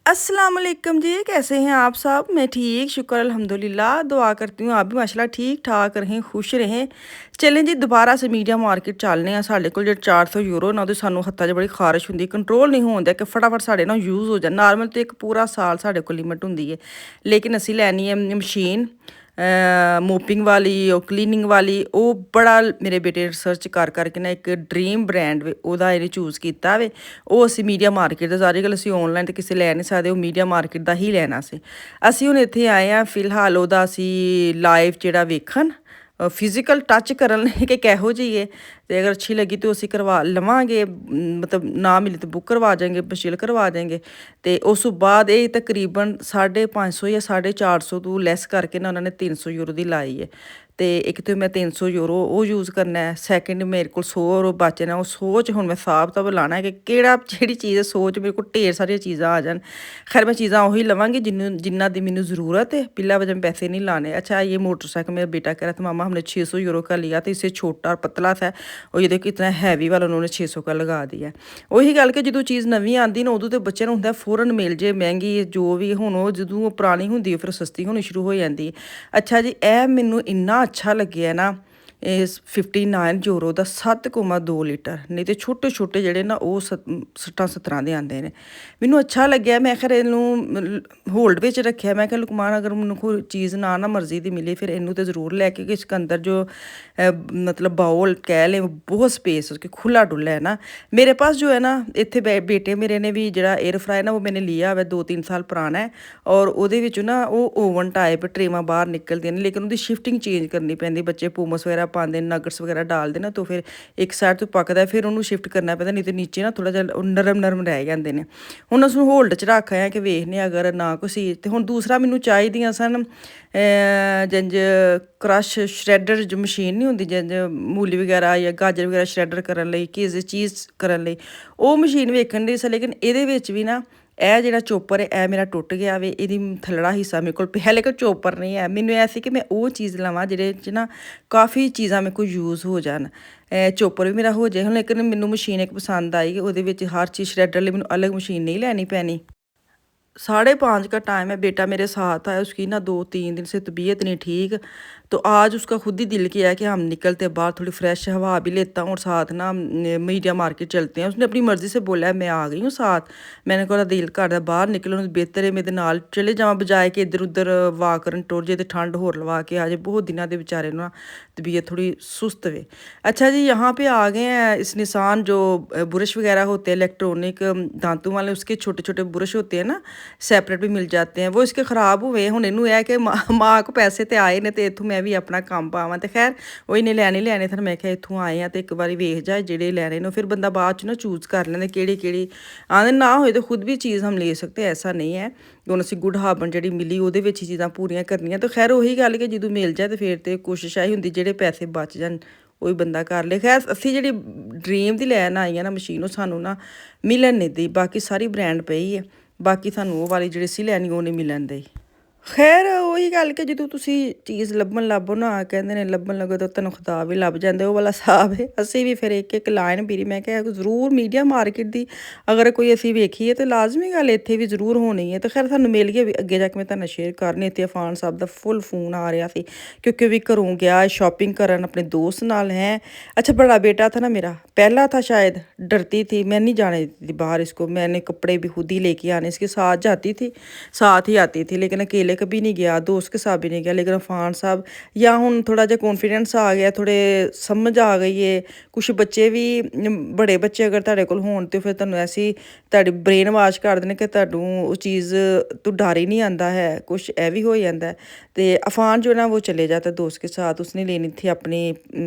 अस्सलाम वालेकुम जी, कैसे हैं आप सब? मैं ठीक, शुक्र अल्हम्दुलिल्लाह। दुआ करती हूँ आप भी माशाल्लाह ठीक-ठाक रहें, खुश रहें। चलें जी ਦੁਬਾਰਾ ਸੇ ਮੀਡੀਆ ਮਾਰਕੀਟ ਚੱਲਨੇ ਆ। ਸਾਡੇ ਕੋਲ ਜਿਹੜੇ 400 ਯੂਰੋ ਨਾ ਉਹਦੇ ਸਾਨੂੰ ਹੱਥਾਂ 'ਚ ਬੜੀ ਖਾਰਿਸ਼ ਹੁੰਦੀ, ਕੰਟਰੋਲ ਨਹੀਂ ਹੋਣ ਦਿਆ ਕਿ ਫਟਾਫਟ ਸਾਡੇ ਨਾਲ ਯੂਜ਼ ਹੋ ਜਾਣ। ਨਾਰਮਲ ਤੇ ਇੱਕ ਪੂਰਾ ਸਾਲ ਸਾਡੇ ਕੋਲ ਲਿਮਿਟ ਹੁੰਦੀ ਹੈ, ਲੇਕਿਨ ਅਸੀਂ ਲੈਣੀ ਹੈ ਮਸ਼ੀਨ ਮੋਪਿੰਗ ਵਾਲੀ, ਉਹ ਕਲੀਨਿੰਗ ਵਾਲੀ। ਉਹ ਬੜਾ ਮੇਰੇ ਬੇਟੇ ਰਿਸਰਚ ਕਰ ਕਰਕੇ ਨਾ ਇੱਕ ਡਰੀਮ ਬ੍ਰਾਂਡ ਵੇ ਉਹਦਾ ਇਹਨੇ ਚੂਜ਼ ਕੀਤਾ ਵੇ। ਉਹ ਅਸੀਂ ਮੀਡੀਆ ਮਾਰਕੀਟ ਦਾ, ਸਾਰੀ ਗੱਲ ਅਸੀਂ ਔਨਲਾਈਨ ਤੇ ਕਿਸੇ ਲੈ ਨਹੀਂ ਸਕਦੇ, ਉਹ ਮੀਡੀਆ ਮਾਰਕੀਟ ਦਾ ਹੀ ਲੈਣਾ ਸੀ। ਅਸੀਂ ਹੁਣ ਇੱਥੇ ਆਏ ਹਾਂ ਫਿਲਹਾਲ ਉਹਦਾ ਅਸੀਂ ਲਾਈਵ ਜਿਹੜਾ ਵੇਖਣ, ਫਿਜ਼ੀਕਲ ਟੱਚ ਕਰਨ ਲਈ ਕਿ ਕਿਹੋ ਜਿਹੀ ਹੈ, ਤੇ ਅਗਰ ਅੱਛੀ ਲੱਗੀ ਤਾਂ ਅਸੀਂ ਕਰਵਾ ਲਵਾਂਗੇ। ਮਤਲਬ ਨਾ ਮਿਲੇ ਤਾਂ ਬੁੱਕ ਕਰਵਾ ਜਾएंगे, ਬਸ਼ੀਲ ਕਰਵਾ ਦੇंगे। ਤੇ ਉਸ ਤੋਂ ਬਾਅਦ ਇਹ ਤਕਰੀਬਨ 550 ਜਾਂ 450 ਤੋਂ ਲੈਸ ਕਰਕੇ ਨਾ ਉਹਨਾਂ ਨੇ 300 ਯੂਰੋ ਦੀ ਲਾਈ ਹੈ। ਤੇ ਇੱਕ ਤਾਂ ਮੈਂ 300 ਯੂਰੋ ਉਹ ਯੂਜ਼ ਕਰਨਾ ਹੈ, ਸੈਕਿੰਡ ਮੇਰੇ ਕੋਲ 100 ਯੂਰੋ ਬਚੇ ਨੇ। ਉਹ ਸੋਚ ਹੁਣ ਮੈਂ ਹਿਸਾਬ ਤਾਂ ਲਾਣਾ ਹੈ ਕਿ ਕਿਹੜਾ ਜਿਹੜੀ ਚੀਜ਼ ਸੋਚ ਮੇਰੇ ਕੋਲ ਢੇਰ ਸਾਰੀਆਂ ਚੀਜ਼ਾਂ ਆ ਜਾਣ। ਖੈਰ ਮੈਂ ਚੀਜ਼ਾਂ ਉਹੀ ਲਵਾਂਗੀ जिन्ना दी मैंने ज़रूरत है, बिला वजह में पैसे नहीं लाने। अच्छा ये मोटरसाइकिल मेरा बेटा कह रहा था मामा हमने 600 यूरो का लिया था, इससे छोटा और पतला था, और ये देखो इतना हैवी वाला उन्होंने 600 का लगा दिया। ਉਹੀ ਗੱਲ ਕਿ ਜਦੋਂ ਚੀਜ਼ ਨਵੀਂ ਆਉਂਦੀ ਨਾ ਉਦੋਂ ਤੇ ਬੱਚਿਆਂ ਨੂੰ ਹੁੰਦਾ ਫੌਰਨ ਮਿਲ ਜੇ ਮਹਿੰਗੀ ਜੋ ਵੀ, ਹੁਣ ਉਹ ਜਦੋਂ ਉਹ ਪੁਰਾਣੀ ਹੁੰਦੀ ਹੈ ਫਿਰ ਸਸਤੀ ਹੋਣੀ ਸ਼ੁਰੂ ਹੋ ਜਾਂਦੀ ਹੈ। ਅੱਛਾ ਜੀ, ਇਹ ਮੈਨੂੰ ਇੰਨਾ ਅੱਛਾ ਲੱਗਿਆ ਨਾ, ਇਹ 59 ਯੂਰੋ ਦਾ 7,2 ਲੀਟਰ। ਨਹੀਂ ਤੇ ਛੋਟੇ ਛੋਟੇ ਜਿਹੜੇ ਨਾ ਉਹ 60-70 ਦੇ ਆਉਂਦੇ ਨੇ। ਮੈਨੂੰ ਅੱਛਾ ਲੱਗਿਆ, ਮੈਂ ਖੈਰ ਇਹਨੂੰ ਹੋਲਡ ਵਿੱਚ ਰੱਖਿਆ। ਮੈਂ ਕਿਹਾ ਲੁਕਮਾਨ ਅਗਰ ਮੈਨੂੰ ਕੋਈ ਚੀਜ਼ ਨਾ ਮਰਜ਼ੀ ਦੀ ਮਿਲੇ ਫਿਰ ਇਹਨੂੰ ਤੇ ਜ਼ਰੂਰ ਲੈ ਕੇ, ਇਸ ਅੰਦਰ ਜੋ मतलब बाउल कह लें बहुत स्पेस उसके खुला डुला है ना। मेरे पास जो है ना इतने बेटे मेरे ने भी जरा एयर फ्राई ना वो मैंने लिया हुआ 2-3 साल पुराना है, और ਉਹਦੇ ਵਿੱਚ ਨਾ ਉਹ ਓਵਨ ਟਾਈਪ ਟਰੇਵਾਂ ਬਾਹਰ ਨਿਕਲਦੀਆਂ ਨੇ, ਲੇਕਿਨ ਉਹਦੀ ਸ਼ਿਫਟਿੰਗ ਚੇਂਜ ਕਰਨੀ ਪੈਂਦੀ। ਬੱਚੇ ਪੂਮਸ ਵਗੈਰਾ ਪਾਉਂਦੇ ਨੇ, ਨਗਟਸ ਵਗੈਰਾ ਡਾਲਦੇ ਨਾ, ਤਾਂ ਫਿਰ ਇੱਕ ਸਾਈਡ ਤੋਂ ਪੱਕਦਾ ਫਿਰ ਉਹਨੂੰ ਸ਼ਿਫਟ ਕਰਨਾ ਪੈਂਦਾ, ਨਹੀਂ ਤਾਂ ਨੀਚੇ ਨਾ ਥੋੜਾ ਜਿਹਾ ਨਰਮ ਰਹਿ ਜਾਂਦੇ ਨੇ। ਹੁਣ ਉਸ ਨੂੰ ਹੋਲਡ 'ਚ ਰੱਖ ਆਇਆ ਕਿ ਵੇਖਨੇ ਅਗਰ ਨਾ ਕੁਛ। ਤੇ ਹੁਣ ਦੂਸਰਾ ਮੈਨੂੰ ਚਾਹੀਦੀਆਂ ਸਨ ਜੰਜ ਕ੍ਰਸ਼ ਸ਼ਰੈਡਰ ਜੋ ਮਸ਼ੀਨ ਨਹੀਂ ਹੁੰਦੀ, ਜੰਜ ਮੂਲੀ ਵਗੈਰਾ ਜਾਂ ਗਾਜਰ ਵਗੈਰਾ ਸ਼ਰੈਡਰ ਕਰਨ ਲਈ, ਕਿਸੇ ਚੀਜ਼ ਕਰਨ ਲਈ, ਉਹ ਮਸ਼ੀਨ ਵੇਖਣ ਦੀ ਸੀ। ਲੇਕਿਨ ਇਹਦੇ ਵਿੱਚ ਵੀ ਨਾ ਇਹ ਜਿਹੜਾ ਚੋਪਰ ਹੈ ਇਹ ਮੇਰਾ ਟੁੱਟ ਗਿਆ ਵੇ, ਇਹਦੀ ਥੱਲੜਾ ਹਿੱਸਾ ਮੇਰੇ ਕੋਲ ਪਿਆ, ਲੇਕਿਨ ਚੋਪਰ ਨਹੀਂ ਹੈ। ਮੈਨੂੰ ਇਹ ਸੀ ਕਿ ਮੈਂ ਉਹ ਚੀਜ਼ ਲਵਾਂ ਜਿਹਦੇ 'ਚ ਨਾ ਕਾਫੀ ਚੀਜ਼ਾਂ ਮੇਰੇ ਕੋਲ ਯੂਜ਼ ਹੋ ਜਾਣ, ਚੋਪਰ ਵੀ ਮੇਰਾ ਹੋ ਜਾਏ। ਹੁਣ ਲੇਕਿਨ ਮੈਨੂੰ ਮਸ਼ੀਨ ਇੱਕ ਪਸੰਦ ਆਈ ਕਿ ਉਹਦੇ ਵਿੱਚ ਹਰ ਚੀਜ਼ ਸ਼ਰੈਡਰ ਲਈ ਮੈਨੂੰ ਅਲੱਗ ਮਸ਼ੀਨ नहीं ਲੈਣੀ ਪੈਣੀ। 5:30 का टाइम है, बेटा मेरे साथ आया, उसकी ना 2-3 दिन से तबीयत नहीं ठीक। तो आज उसका खुद ही दिल किया कि हम निकलते बाहर, थोड़ी फ्रेश हवा भी लेता हूँ और साथ ना मीडिया मार्केट चलते हैं। उसने अपनी मर्ज़ी से बोला है, मैं आ गई हूँ साथ। मैंने कहा दिल कर बाहर निकलो, बेहतर है मेरे नाल चले जावा बजाए कि इधर उधर वाक करन टुर जे, ठंड होर लवा के आ जाए। बहुत दिनों के बेचारे ना तबीयत थोड़ी सुस्त वे। अच्छा जी, यहाँ पे आ गए हैं इस निशान जो ब्रश वगैरह होते हैं इलेक्ट्रॉनिक दांतों वाले, उसके छोटे छोटे ब्रश होते हैं ना, सैपरेट भी मिल जाते हैं। वो इसके ख़राब हुए, हुण इनू है कि माँ को पैसे तो आए ने, तो इत्थों मैं भी अपना काम पावां। तो खैर वो इन्हें लैने थे, मैं क्या इत्थों आए हैं तो एक बार वेख जाए जेह्ड़े लैने ने, फिर बंदा बाद च ना चूज़ कर लेंदे केह्ड़ी आंदे ना होए तो खुद भी चीज़ हम ले सकते, ऐसा नहीं है। ਹੁਣ ਅਸੀਂ ਗੁੱਡ ਹਾਰਬਨ ਜਿਹੜੀ ਮਿਲੀ ਉਹਦੇ ਵਿੱਚ ਹੀ ਚੀਜ਼ਾਂ ਪੂਰੀਆਂ ਕਰਨੀਆਂ। ਤਾਂ ਖੈਰ ਉਹੀ ਗੱਲ ਕਿ ਜਦੋਂ ਮਿਲ ਜਾਏ ਤਾਂ ਫਿਰ ਤੇ ਕੋਸ਼ਿਸ਼ ਆਈ ਹੁੰਦੀ ਜਿਹੜੇ ਪੈਸੇ ਬਚ ਜਾਣ ਉਹੀ ਬੰਦਾ ਕਰ ਲੇ। ਖੈਰ ਅਸੀਂ ਜਿਹੜੀ ਡਰੀਮ ਦੀ ਲੈਣ ਆਈਆਂ ਨਾ ਮਸ਼ੀਨ, ਉਹ ਸਾਨੂੰ ਨਾ ਮਿਲਣ ਨਹੀਂ ਦੀ। ਬਾਕੀ ਸਾਰੀ ਬ੍ਰਾਂਡ ਪਈ ਹੈ, ਬਾਕੀ ਸਾਨੂੰ ਉਹ ਵਾਲੀ ਜਿਹੜੀ ਸੀ ਲੈਣੀ ਉਹ ਨਹੀਂ ਮਿਲਣ ਦੀ। ਖੈਰ ਉਹੀ ਗੱਲ ਕਿ ਜਦੋਂ ਤੁਸੀਂ ਚੀਜ਼ ਲੱਭੋ ਨਾ, ਕਹਿੰਦੇ ਨੇ ਲੱਭਣ ਲੱਗੋ ਤਾਂ ਤੁਹਾਨੂੰ ਖੁਦਾ ਵੀ ਲੱਭ ਜਾਂਦੇ, ਉਹ ਵਾਲਾ ਹਿਸਾਬ ਹੈ। ਅਸੀਂ ਵੀ ਫਿਰ ਇੱਕ ਲਾਈਨ ਪੀਰੀ, ਮੈਂ ਕਿਹਾ ਜ਼ਰੂਰ ਮੀਡੀਆ ਮਾਰਕੀਟ ਦੀ ਅਗਰ ਕੋਈ ਅਸੀਂ ਵੇਖੀਏ ਤਾਂ ਲਾਜ਼ਮੀ ਗੱਲ ਇੱਥੇ ਵੀ ਜ਼ਰੂਰ ਹੋਣੀ ਹੈ। ਤਾਂ ਖੈਰ ਸਾਨੂੰ ਮਿਲ ਗਿਆ ਵੀ, ਅੱਗੇ ਜਾ ਕੇ ਮੈਂ ਤੁਹਾਨੂੰ ਸ਼ੇਅਰ ਕਰਨੀ। ਇੱਥੇ ਅਫਾਨ ਸਾਹਿਬ ਦਾ ਫੁੱਲ ਫੋਨ ਆ ਰਿਹਾ ਸੀ क्योंकि भी घरों गया शॉपिंग करन अपने दोस्त नाल है। अच्छा बड़ा बेटा था ना मेरा, पहला था शायद, डरती थी, मैं नहीं जाने देती बाहर इसको, मैंने कपड़े भी खुद ही लेके आने, इसके साथ जाती थी, साथ ही आती थी, लेकिन अकेले कभी नहीं गया, दोस्त के साथ भी नहीं गया। लेकिन अफान साहब या हुण थोड़ा जिहा कॉन्फिडेंस आ गया, थोड़े समझ आ गई है। कुछ बच्चे भी बड़े बच्चे अगर तुहाडे कोल होण तो फिर तुहानूं ऐसी तुहाडी ब्रेन वाश कर देने कि तुहानूं उस चीज़ तो डर ही नहीं आंदा है, कुछ ਇਹ भी हो जाता है। तो अफान जो ना वो चले जाता दोस्त के साथ, उसने लेनी थी अपनी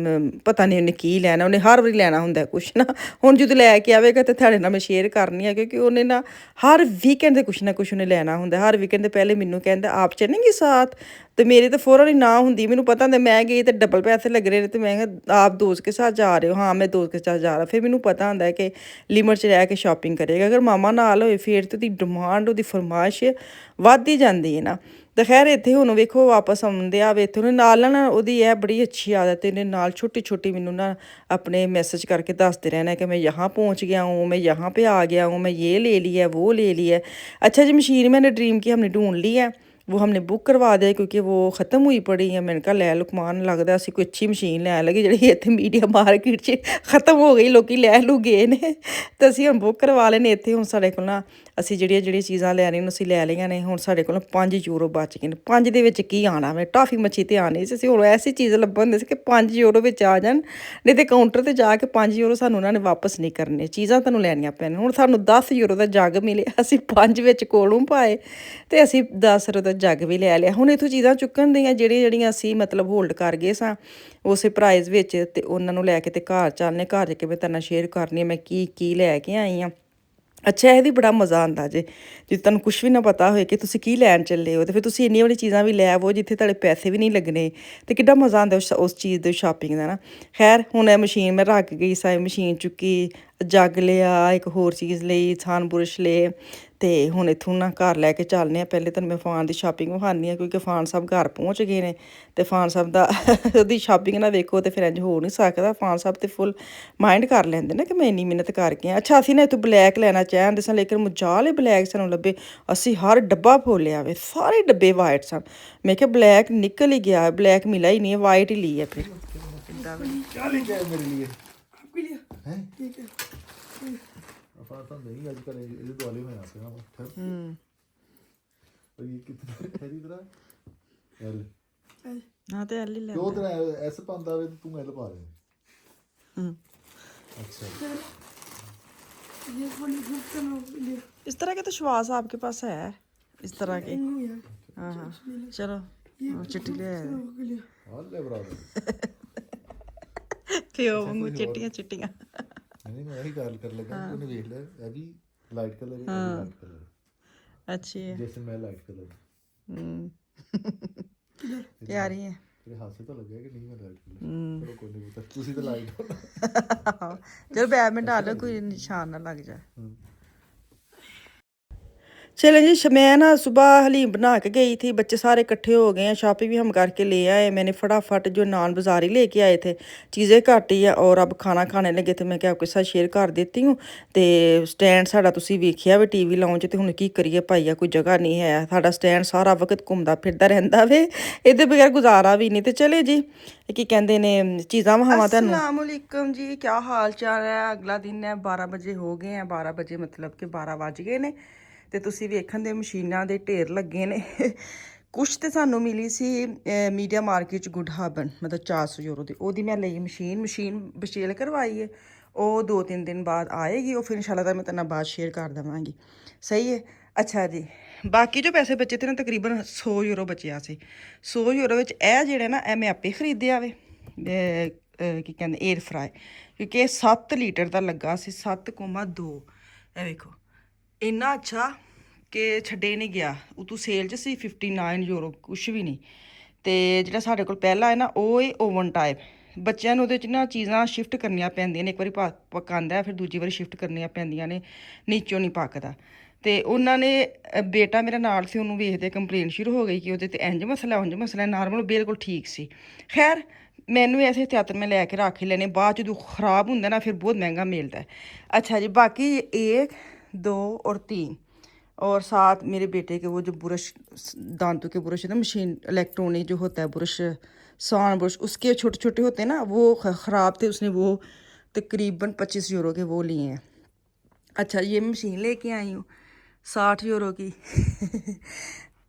पता नहीं उन्हें की लैना, उन्हें हर बारी लैना होंदा कुछ ना। हुण जो लैके आवेगा तो तुहाडे नाल मैं शेयर करनी है, क्योंकि उन्हें ना हर वीकेंड ते कुछ ना कुछ उन्हें लैना होंदा। हर वीकेंड ते पहले मैनू कहंदा आप चलेंगे साथ, तो मेरी तो फौरन ही ना होंदी, मैनू पता होंदा मैं गई तो डबल पैसे लग रहे हैं, तो मैं आप दोस्त के साथ जा रहे हो, हाँ मैं दोस्त के साथ जा रहा। फिर मैनू पता होंदा है कि लिमिट च रह के शॉपिंग करेगा। अगर मामा नाल होए फिर तो ਉਹਦੀ डिमांड ਉਹਦੀ फरमाइश ਵੱਧ ही जाती है ना। ਤੇ ਖੈਰ ਇੱਥੇ ਹੁਣ ਵੇਖੋ ਵਾਪਸ ਆਉਂਦੇ ਆ ਵੇ ਇੱਥੇ ਉਹਨੇ ਨਾਲ ਨਾ ਉਹਦੀ ਇਹ ਬੜੀ ਅੱਛੀ ਆਦਤ ਇਹਨੇ ਨਾਲ ਛੋਟੀ ਛੋਟੀ ਮੈਨੂੰ ਨਾ अपने मैसेज करके दसते रहना है कि मैं यहाँ पहुँच गया हूँ, मैं यहाँ पे आ गया हूँ, मैं ये ले लिया वो ले लिया। अच्छा जी मशीन मैंने ड्रीम की हमने ढूंढ ली है, वो हमने बुक करवा दिया क्योंकि वो ख़त्म हुई पड़ी है। मैंने कहा लै लुकमान लगता असी कोई अच्छी मशीन लै लगे जी इतने मीडिया मार्केट च ख़त्म हो गई, लोग लै लू गए ने तो असी हम बुक करवा लेने इतने। हुण साढ़े कोल ना असी ਜਿਹੜੀਆਂ चीज़ां लैनियां असी लै लियां ने। हुण साढ़े कोल 5 यूरो बच गए ने। 5 ਦੇ ਵਿੱਚ ਕੀ ਆਣਾ ਵੇ, ਟਾਫੀ ਮੱਛੀ ਤੇ ਆਣੀ ਸੀ। ਅਸੀਂ ਹੁਣ ਐਸੀ ਚੀਜ਼ ਲੱਭਣ ਦੇ ਸੀ ਕਿ 5 ਯੂਰੋ ਵਿੱਚ ਆ ਜਾਣ, ਨਹੀਂ ਤੇ ਕਾਊਂਟਰ ਤੇ ਜਾ ਕੇ 5 ਯੂਰੋ ਸਾਨੂੰ ਉਹਨਾਂ ਨੇ ਵਾਪਸ ਨਹੀਂ ਕਰਨੇ, ਚੀਜ਼ਾਂ ਤੁਹਾਨੂੰ ਲੈਣੀਆਂ ਪੈਣ। ਹੁਣ ਸਾਨੂੰ 10 ਯੂਰੋ ਦਾ ਜੱਗ ਮਿਲੇ, ਅਸੀਂ 5 ਵਿੱਚ ਕੋਲੋਂ ਪਾਏ ਤੇ ਅਸੀਂ 10 ਯੂਰੋ ਦਾ ਜੱਗ ਵੀ ਲੈ ਲਿਆ। ਹੁਣ ਇਥੋਂ ਚੀਜ਼ਾਂ ਚੁੱਕਣ ਦੀਆਂ ਜਿਹੜੀਆਂ ਅਸੀਂ ਮਤਲਬ ਹੋਲਡ ਕਰ ਗਏ ਸਾਂ ਉਸੇ ਪ੍ਰਾਈਸ ਵਿੱਚ, ਤੇ ਉਹਨਾਂ ਨੂੰ ਲੈ ਕੇ ਤੇ ਘਰ ਚੱਲਨੇ। ਘਰ ਜਾ ਕੇ ਮੈਂ ਤੇਰੇ ਨਾਲ ਸ਼ੇਅਰ ਕਰਨੀ ਮੈਂ ਕੀ ਲੈ ਕੇ ਆਈ ਹਾਂ। ਅੱਛਾ ਇਹ ਵੀ ਬੜਾ ਮਜ਼ਾ ਆਉਂਦਾ ਜੇ ਤੁਹਾਨੂੰ ਕੁਛ ਵੀ ਨਾ ਪਤਾ ਹੋਏ ਕਿ ਤੁਸੀਂ ਕੀ ਲੈਣ ਚੱਲੇ ਹੋ, ਤੇ ਫਿਰ ਤੁਸੀਂ ਇੰਨੀਆਂ ਵਾਲੀ ਚੀਜ਼ਾਂ ਵੀ ਲੈ ਆਵੋ ਜਿੱਥੇ ਤੁਹਾਡੇ ਪੈਸੇ ਵੀ ਨਹੀਂ ਲੱਗਣੇ, ਤੇ ਕਿੱਡਾ ਮਜ਼ਾ ਆਉਂਦਾ ਉਸ ਚੀਜ਼ ਦੇ ਸ਼ਾਪਿੰਗ ਦਾ ਨਾ। ਖੈਰ ਹੁਣ ਇਹ ਮਸ਼ੀਨ ਮੈਂ ਰੱਖ ਗਈ ਸਾਂ, ਮਸ਼ੀਨ ਚੁੱਕੀ, ਜੱਗ ਲਿਆ, ਇੱਕ ਹੋਰ ਚੀਜ਼ ਲਈ ਥਾਨ ਬੁਰਸ਼ ਲਏ, ਤੇ ਹੁਣ ਇੱਥੋਂ ਨਾ ਘਰ ਲੈ ਕੇ ਚੱਲਦੇ ਹਾਂ। ਪਹਿਲੇ ਤੁਹਾਨੂੰ ਮੈਂ ਫਾਨ ਦੀ ਸ਼ਾਪਿੰਗ ਵਿਖਾਉਂਦੀ ਹਾਂ ਕਿਉਂਕਿ ਫਾਨ ਸਾਹਿਬ ਘਰ ਪਹੁੰਚ ਗਏ ਨੇ, ਤੇ ਫਾਨ ਸਾਹਿਬ ਦਾ ਉਹਦੀ ਸ਼ਾਪਿੰਗ ਨਾ ਵੇਖੋ ਤੇ ਫਿਰ ਇੰਝ ਹੋ ਨਹੀਂ ਸਕਦਾ। ਫਾਨ ਸਾਹਿਬ ਤੇ ਫੁੱਲ ਮਾਈਂਡ ਕਰ ਲੈਂਦੇ ਨਾ ਕਿ ਮੈਂ ਇੰਨੀ ਮਿਹਨਤ ਕਰਕੇ ਆ। ਅੱਛਾ ਅਸੀਂ ਨਾ ਇੱਥੋਂ ਬਲੈਕ ਲੈਣਾ ਚਾਹੁੰਦੇ ਸਾਂ ਲੇਕਿਨ ਮੁਜਾਲੇ ਬਲੈਕ ਸਾਨੂੰ ਲੱਭੇ। ਅਸੀਂ ਹਰ ਡੱਬਾ ਫੋਲਿਆ ਵੇ, ਸਾਰੇ ਡੱਬੇ ਵਾਈਟ ਸਨ। ਮੈਂ ਕਿਹਾ ਬਲੈਕ ਨਿਕਲ ਹੀ ਗਿਆ, ਬਲੈਕ ਮਿਲਾ ਹੀ ਨਹੀਂ, ਵਾਈਟ ਹੀ ਲਈ ਹੈ ਫਿਰ। ਤਾਂ ਨਹੀਂ ਅੱਜ ਕੱਲ੍ਹ ਇਹਦੇ ਦੁਆਲੇ ਹੋਇਆ ਪਿਆ ਪਰ ਇਹ ਕਿਤਨਾ ਖਰੀ ਤਰ੍ਹਾਂ ਐਲ ਹਾਂ ਤੇ ਐਲ ਹੀ ਲੈ ਦੋ ਤਰ੍ਹਾਂ ਐਸ ਪਾਉਂਦਾ ਵੇ ਤੂੰ ਐਲ ਪਾ ਦੇ। अच्छा ये फुली बुक करना लिए इस तरह के तो श्वास आपके पास है, इस तरह के। हाँ हाँ चलो चिट्टी ले आए हाल ले बराबर प्यो वांगू चिट्टियां चिट्टियां। नहीं मैं यही गल कर लगा तूने देख ले ये भी लाइट कलर है, लाइट कलर अच्छी है जैसे मैं लाइट कलर प्यारी है। तेरे हाथ से तो लग गया कि नहीं मैं लाइट कलर चलो कोई नहीं पता तुसी तो लाइट हो चलो बैग में डालो कोई निशान ना लग जाए। चले जी मैं ना सुबह हलीम बना के गई थी, बच्चे सारे इकट्ठे हो गए हैं, शॉपिंग भी हम करके ले आए। मैंने फटाफट जो नान बाज़ारी लेके आए थे, चीज़ें घट ही है और अब खाना खाने लगे थे। मैं क्या आपके साथ शेयर कर देती हूँ। तो स्टैंड साड़ा तुसी वेखिया वे टीवी लाउन च, ते हुण की करिए भाईया कोई जगह नहीं है, साड़ा स्टैंड सारा वक्त घूमता फिरदा रहिंदा वे, इहदे बगैर गुजारा भी नहीं। तो चले जी की कहंदे ने चीज़ां वहावां तुहानूं। अस्सलाम वालेकुम जी, क्या हाल चाल है? अगला दिन है, 12 बजे हो गए हैं, 12 बजे मतलब कि 12 वज गए ने। ਤੇ ਤੁਸੀਂ ਵੇਖਣ ਦੇ ਮਸ਼ੀਨਾਂ ਦੇ ਢੇਰ ਲੱਗੇ ਨੇ। ਕੁਛ ਤੇ ਸਾਨੂੰ ਮਿਲੀ ਸੀ ਮੀਡੀਆ ਮਾਰਕੀਟ 'ਚ ਗੁੱਡ ਹਾਬਨ, ਮਤਲਬ 400 ਯੂਰੋ ਦੀ। ਉਹਦੀ ਮੈਂ ਲਈ ਮਸ਼ੀਨ ਬਸ਼ੇਲ ਕਰਵਾਈ ਹੈ, ਉਹ 2-3 ਦਿਨ ਬਾਅਦ ਆਏਗੀ। ਉਹ ਫਿਰ ਇਨਸ਼ਾਅੱਲਾ ਤਾਂ ਮੈਂ ਤੁਹਾਨੂੰ ਬਾਅਦ ਸ਼ੇਅਰ ਕਰ ਦੇਵਾਂਗੀ। ਸਹੀ ਹੈ। ਅੱਛਾ ਜੀ ਬਾਕੀ ਜੋ ਪੈਸੇ ਬਚੇ ਤੇ ਨਾ ਤਕਰੀਬਨ 100 ਯੂਰੋ ਬਚਿਆ ਸੀ। 100 ਯੂਰੋ ਵਿੱਚ ਇਹ ਜਿਹੜਾ ਨਾ ਇਹ ਮੈਂ ਆਪੇ ਖਰੀਦਿਆ ਵੇ ਕੀ ਕਹਿੰਦੇ ਏਅਰ ਫਰਾਈ, ਕਿਉਂਕਿ ਇਹ 7 ਲੀਟਰ ਦਾ ਲੱਗਾ ਸੀ, 7,2। ਇਹ ਵੇਖੋ ਇੰਨਾ ਅੱਛਾ ਕਿ ਛੱਡੇ ਨਹੀਂ ਗਿਆ। ਉਤੋਂ ਸੇਲ 'ਚ ਸੀ 59 ਯੂਰੋ, ਕੁਛ ਵੀ ਨਹੀਂ। ਅਤੇ ਜਿਹੜਾ ਸਾਡੇ ਕੋਲ ਪਹਿਲਾ ਹੈ ਨਾ ਉਹ ਹੈ ਓਵਨ ਟਾਈਪ। ਬੱਚਿਆਂ ਨੂੰ ਉਹਦੇ 'ਚ ਨਾ ਚੀਜ਼ਾਂ ਸ਼ਿਫਟ ਕਰਨੀਆਂ ਪੈਂਦੀਆਂ ਨੇ, ਇੱਕ ਵਾਰੀ ਪਕਾਉਂਦਾ ਫਿਰ ਦੂਜੀ ਵਾਰੀ ਸ਼ਿਫਟ ਕਰਨੀਆਂ ਪੈਂਦੀਆਂ ਨੇ, ਨੀਚੋਂ ਨਹੀਂ ਪੱਕਦਾ। ਅਤੇ ਉਹਨਾਂ ਨੇ ਬੇਟਾ ਮੇਰਾ ਨਾਲ ਸੀ, ਉਹਨੂੰ ਵੇਖਦੇ ਕੰਪਲੇਨ ਸ਼ੁਰੂ ਹੋ ਗਈ ਕਿ ਉਹਦੇ 'ਤੇ ਇੰਝ ਮਸਲਾ ਉਂਝ ਮਸਲਾ। ਨਾਰਮਲ ਬਿਲਕੁਲ ਠੀਕ ਸੀ। ਖੈਰ ਮੈਨੂੰ ਐਸੇ ਇਹਤਿਆਤ ਮੈਂ ਲੈ ਕੇ ਰੱਖ ਹੀ ਲੈਣੇ, ਬਾਅਦ 'ਚ ਜਦੋਂ ख़राब ਹੁੰਦਾ ਨਾ ਫਿਰ बहुत महंगा मिलता है। अच्छा जी बाकी 1 2 और 3 और साथ मेरे बेटे के वो जो ब्रश दांतों के ब्रश है ना, मशीन इलेक्ट्रॉनिक जो होता है ब्रश, साउंड ब्रश, उसके छोटे छोटे होते हैं ना, वो ख़राब थे। उसने वो तकरीबन 25 यूरो के वो लिए हैं। अच्छा ये मशीन लेके आई हूँ 60 यूरो की।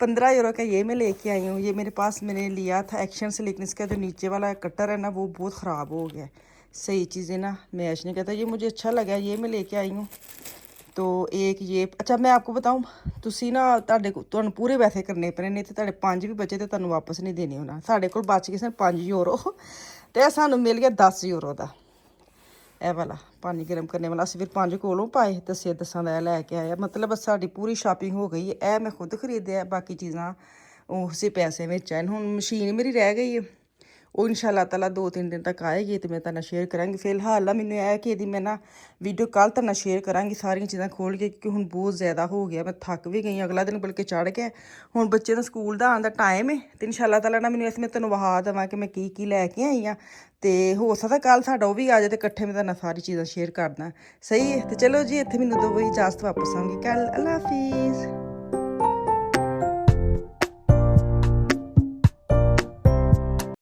15 यूरो का ये मैं लेके आई हूँ। ये मेरे पास मैंने लिया था एक्शन से, लेकिन इसका जो नीचे वाला कटर है ना वो बहुत ख़राब हो गया। सही चीज़ें ना मैच नहीं करता। ये मुझे अच्छा लगा, ये मैं लेके आई हूँ। तो एक ये अच्छा मैं आपको बताऊँ, ਤੁਸੀਂ ਨਾ ਤੁਹਾਨੂੰ ਪੂਰੇ ਪੈਸੇ ਕਰਨੇ ਪੈਣੇ, ਨਹੀਂ ਤੇ ਤੁਹਾਡੇ 5 ਵੀ ਬਚੇ ਤੇ ਤੁਹਾਨੂੰ ਵਾਪਸ ਨਹੀਂ ਦੇਣੇ ਹੋਣਾ। ਸਾਡੇ ਕੋਲ ਬਚ ਗਏ ਸਨ 5 ਯੂਰੋ ਤੇ ਸਾਨੂੰ ਮਿਲ ਗਿਆ 10 ਯੂਰੋ ਦਾ ਇਹ ਵਾਲਾ ਪਾਣੀ ਗਰਮ ਕਰਨੇ ਵਾਲਾ। ਅਸੀਂ ਫਿਰ 5 ਕੋਲੋਂ ਪਾਏ, 10 ਦਾ ਲੈ ਕੇ ਆਇਆ। ਮਤਲਬ ਸਾਡੀ ਪੂਰੀ ਸ਼ਾਪਿੰਗ ਹੋ ਗਈ ਹੈ। ਇਹ ਮੈਂ ਖੁਦ ਖਰੀਦਿਆ, ਬਾਕੀ ਚੀਜ਼ਾਂ ਉਸੇ ਪੈਸੇ ਵਿੱਚ ਆਣ। ਹੁਣ ਮਸ਼ੀਨ ਮੇਰੀ ਰਹਿ ਗਈ ਹੈ, ਉਹ ਇਨਸ਼ਾਅੱਲਾ ਤਾਲਾ 2-3 ਦਿਨ ਤੱਕ ਆਏਗੀ ਤੇ ਮੈਂ ਤੁਹਾਨੂੰ ਸ਼ੇਅਰ ਕਰਾਂਗੀ। ਫਿਲਹਾਲ ਨਾ ਮੈਨੂੰ ਇਹ ਕਿ ਇਹਦੀ ਮੈਂ ਨਾ ਵੀਡੀਓ ਕੱਲ੍ਹ ਤੁਹਾਨੂੰ ਸ਼ੇਅਰ ਕਰਾਂਗੀ ਸਾਰੀਆਂ ਚੀਜ਼ਾਂ ਖੋਲ੍ਹ ਕੇ, ਕਿਉਂਕਿ ਹੁਣ ਬਹੁਤ ਜ਼ਿਆਦਾ ਹੋ ਗਿਆ, ਮੈਂ ਥੱਕ ਵੀ ਗਈ, ਅਗਲਾ ਦਿਨ ਬਲਕਿ ਚੜ੍ਹ ਗਿਆ। ਹੁਣ ਬੱਚੇ ਦਾ ਸਕੂਲ ਦਾ ਆਉਣ ਦਾ ਟਾਈਮ ਹੈ ਤੇ ਇਨਸ਼ਾਅੱਲਾ ਤਾਲਾ ਨਾ ਮੈਨੂੰ ਇਸ ਮੈਂ ਤੁਹਾਨੂੰ ਵਹਾ ਦੇਵਾਂ ਕਿ ਮੈਂ ਕੀ ਕੀ ਲੈ ਕੇ ਆਈ ਹਾਂ। ਤੇ ਹੋ ਸਕਦਾ ਕੱਲ੍ਹ ਸਾਡਾ ਉਹ ਵੀ ਆ ਜਾਏ ਤੇ ਇਕੱਠੇ ਮੈਂ ਤੁਹਾਨੂੰ ਸਾਰੀ ਚੀਜ਼ਾਂ ਸ਼ੇਅਰ ਕਰਦਾ। ਸਹੀ ਹੈ, ਤੇ ਚਲੋ ਜੀ ਇੱਥੇ ਮੈਨੂੰ ਦੋ ਇਜਾਜ਼ਤ, ਵਾਪਸ ਆਉਂਗੀ ਕੱਲ੍ਹ। ਅੱਲਾ ਹਾਫਿਜ਼।